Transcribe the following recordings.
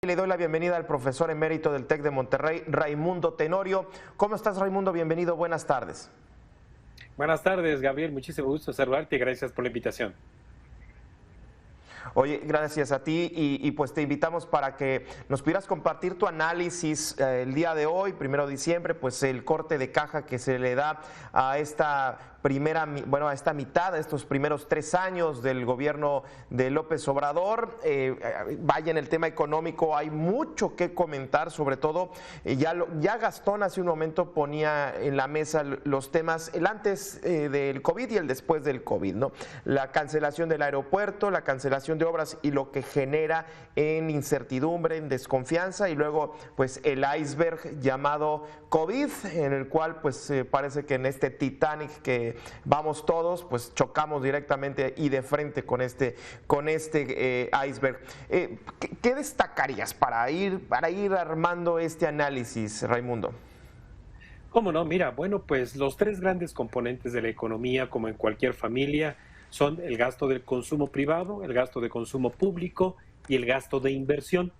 Le doy la bienvenida al profesor emérito del TEC de Monterrey, Raimundo Tenorio. ¿Cómo estás, Raimundo? Bienvenido, buenas tardes. Buenas tardes, Gabriel. Muchísimo gusto saludarte y gracias por la invitación. Oye, gracias a ti pues te invitamos para que nos pudieras compartir tu análisis el día de hoy, 1 de diciembre, pues el corte de caja que se le da a esta a esta mitad, a estos primeros 3 años del gobierno de López Obrador. Vaya, en el tema económico hay mucho que comentar, sobre todo, ya Gastón hace un momento ponía en la mesa los temas, el antes del COVID y el después del COVID, ¿no? La cancelación del aeropuerto, la cancelación de obras y lo que genera en incertidumbre, en desconfianza, y luego pues el iceberg llamado COVID, en el cual pues parece que en este Titanic que vamos todos, pues chocamos directamente y de frente con este iceberg. ¿Qué destacarías para ir armando este análisis, Raimundo? ¿Cómo no? Mira, bueno, pues los tres grandes componentes de la economía, como en cualquier familia, son el gasto del consumo privado, el gasto de consumo público y el gasto de inversión.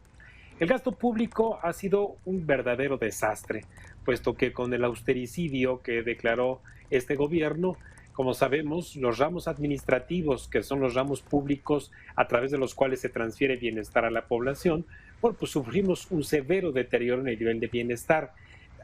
El gasto público ha sido un verdadero desastre, puesto que con el austericidio que declaró este gobierno, como sabemos, los ramos administrativos, que son los ramos públicos a través de los cuales se transfiere bienestar a la población, bueno, pues sufrimos un severo deterioro en el nivel de bienestar.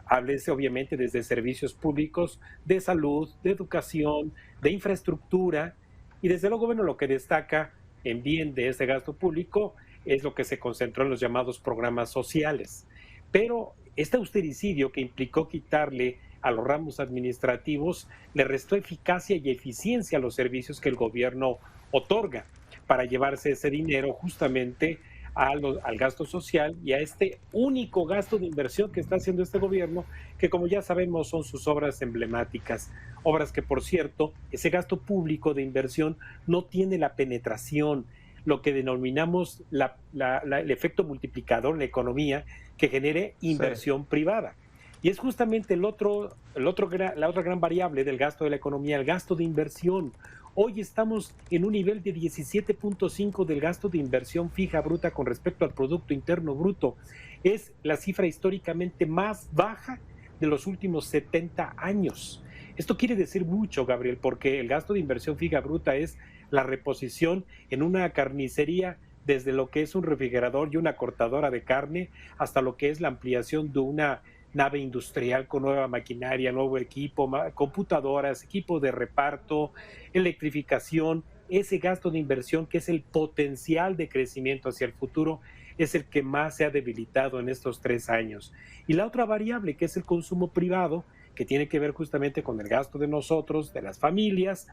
Háblese obviamente desde servicios públicos de salud, de educación, de infraestructura, y desde luego, bueno, lo que destaca en bien de ese gasto público es lo que se concentró en los llamados programas sociales. Pero este austericidio que implicó quitarle a los ramos administrativos le restó eficacia y eficiencia a los servicios que el gobierno otorga para llevarse ese dinero justamente al gasto social y a este único gasto de inversión que está haciendo este gobierno, que como ya sabemos son sus obras emblemáticas. Obras que, por cierto, ese gasto público de inversión no tiene la penetración, lo que denominamos el efecto multiplicador en la economía que genere inversión privada. Y es justamente la otra gran variable del gasto de la economía, el gasto de inversión. Hoy estamos en un nivel de 17.5 del gasto de inversión fija bruta con respecto al Producto Interno Bruto. Es la cifra históricamente más baja de los últimos 70 años. Esto quiere decir mucho, Gabriel, porque el gasto de inversión fija bruta es la reposición en una carnicería desde lo que es un refrigerador y una cortadora de carne hasta lo que es la ampliación de una nave industrial con nueva maquinaria, nuevo equipo, computadoras, equipo de reparto, electrificación. Ese gasto de inversión, que es el potencial de crecimiento hacia el futuro, es el que más se ha debilitado en estos 3 años. Y la otra variable, que es el consumo privado, que tiene que ver justamente con el gasto de nosotros, de las familias,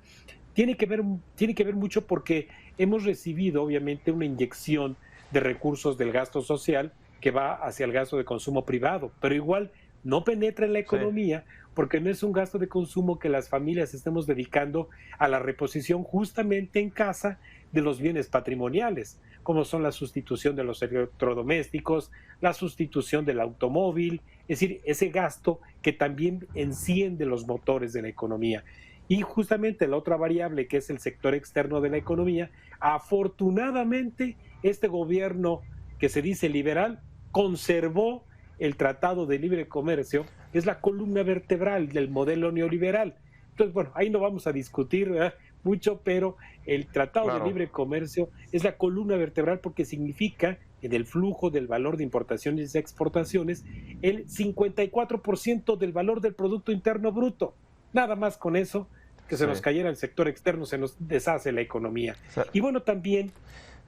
tiene que ver mucho porque hemos recibido obviamente una inyección de recursos del gasto social que va hacia el gasto de consumo privado, pero igual no penetra en la economía porque no es un gasto de consumo que las familias estemos dedicando a la reposición justamente en casa de los bienes patrimoniales, como son la sustitución de los electrodomésticos, la sustitución del automóvil, es decir, ese gasto que también enciende los motores de la economía. Y justamente la otra variable, que es el sector externo de la economía, afortunadamente este gobierno que se dice liberal conservó el Tratado de Libre Comercio, que es la columna vertebral del modelo neoliberal. Entonces, bueno, ahí no vamos a discutir, ¿verdad?, mucho, pero el Tratado de Libre Comercio es la columna vertebral porque significa en el flujo del valor de importaciones y exportaciones el 54% del valor del Producto Interno Bruto. Nada más con eso, que se nos cayera el sector externo, se nos deshace la economía. Y bueno, también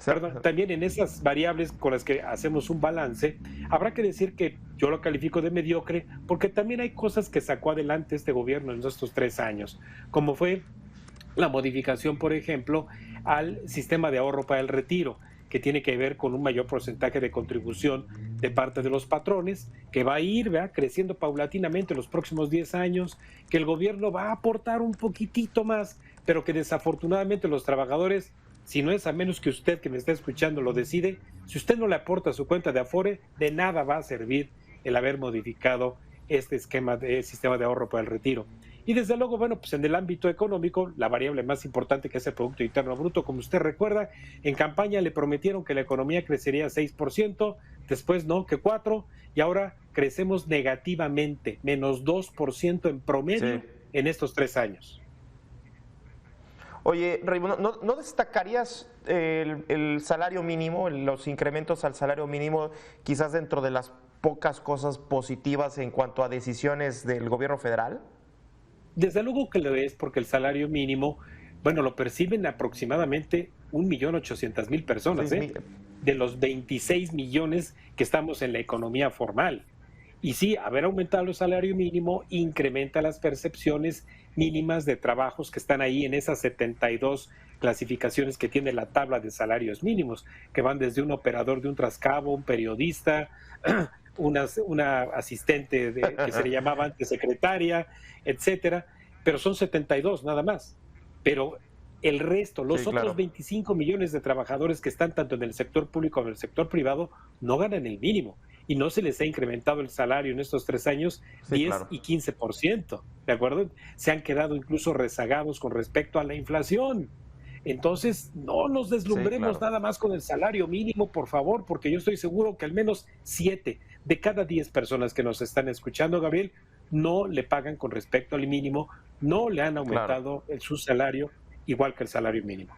en esas variables con las que hacemos un balance, habrá que decir que yo lo califico de mediocre porque también hay cosas que sacó adelante este gobierno en estos 3 años, como fue la modificación, por ejemplo, al sistema de ahorro para el retiro, que tiene que ver con un mayor porcentaje de contribución de parte de los patrones, que va a ir creciendo paulatinamente en los próximos 10 años, que el gobierno va a aportar un poquitito más, pero que desafortunadamente los trabajadores, si no es a menos que usted que me está escuchando lo decide, si usted no le aporta a su cuenta de Afore, de nada va a servir el haber modificado este esquema de sistema de ahorro para el retiro. Y desde luego, bueno, pues en el ámbito económico, la variable más importante, que es el Producto Interno Bruto, como usted recuerda, en campaña le prometieron que la economía crecería 6%, después no, que 4, y ahora crecemos negativamente, -2% en promedio Sí. en estos 3 años. Oye, Raimundo, ¿no destacarías el salario mínimo, los incrementos al salario mínimo, quizás dentro de las pocas cosas positivas en cuanto a decisiones del gobierno federal? Desde luego que lo es, porque el salario mínimo, bueno, lo perciben aproximadamente 1.800.000 personas, Seis ¿eh? mil. De los 26 millones que estamos en la economía formal. Y sí, haber aumentado el salario mínimo incrementa las percepciones mínimas de trabajos que están ahí en esas 72 clasificaciones que tiene la tabla de salarios mínimos, que van desde un operador de un trascabo, un periodista, una asistente que se le llamaba antes secretaria, etcétera, pero son 72 nada más. Pero el resto, Sí, los otros claro. 25 millones de trabajadores que están tanto en el sector público como en el sector privado no ganan el mínimo y no se les ha incrementado el salario en estos 3 años Sí, 10 claro. y 15%, ¿de acuerdo? Se han quedado incluso rezagados con respecto a la inflación. Entonces, no nos Sí, deslumbremos claro. nada más con el salario mínimo, por favor, porque yo estoy seguro que al menos 7 de cada 10 personas que nos están escuchando, Gabriel, no le pagan con respecto al mínimo, no le han Claro. aumentado su salario igual que el salario mínimo.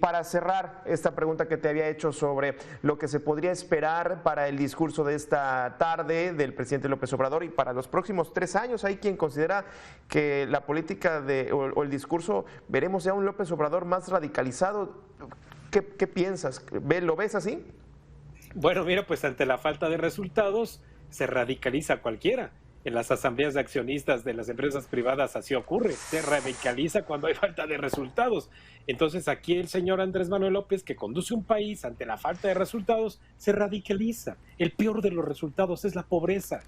Para cerrar esta pregunta que te había hecho sobre lo que se podría esperar para el discurso de esta tarde del presidente López Obrador y para los próximos 3 años, hay quien considera que la política o el discurso, veremos ya un López Obrador más radicalizado. ¿Qué piensas? ¿Lo ves así? Bueno, mira, pues ante la falta de resultados se radicaliza cualquiera. En las asambleas de accionistas de las empresas privadas así ocurre, se radicaliza cuando hay falta de resultados. Entonces aquí el señor Andrés Manuel López, que conduce un país ante la falta de resultados, se radicaliza. El peor de los resultados es la pobreza.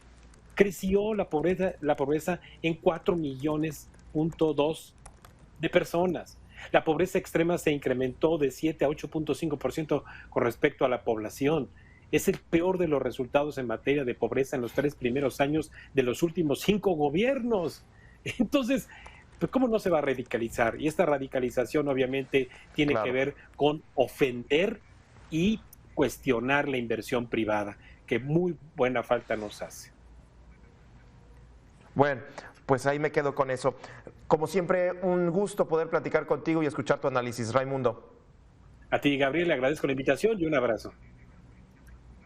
Creció la pobreza en 4,2 millones de personas. La pobreza extrema se incrementó de 7 a 8,5% con respecto a la población. Es el peor de los resultados en materia de pobreza en los 3 primeros años de los últimos 5 gobiernos. Entonces, pues, ¿cómo no se va a radicalizar? Y esta radicalización obviamente tiene que Claro. ver con ofender y cuestionar la inversión privada, que muy buena falta nos hace. Bueno, pues ahí me quedo con eso. Como siempre, un gusto poder platicar contigo y escuchar tu análisis, Raimundo. A ti, Gabriel, le agradezco la invitación y un abrazo.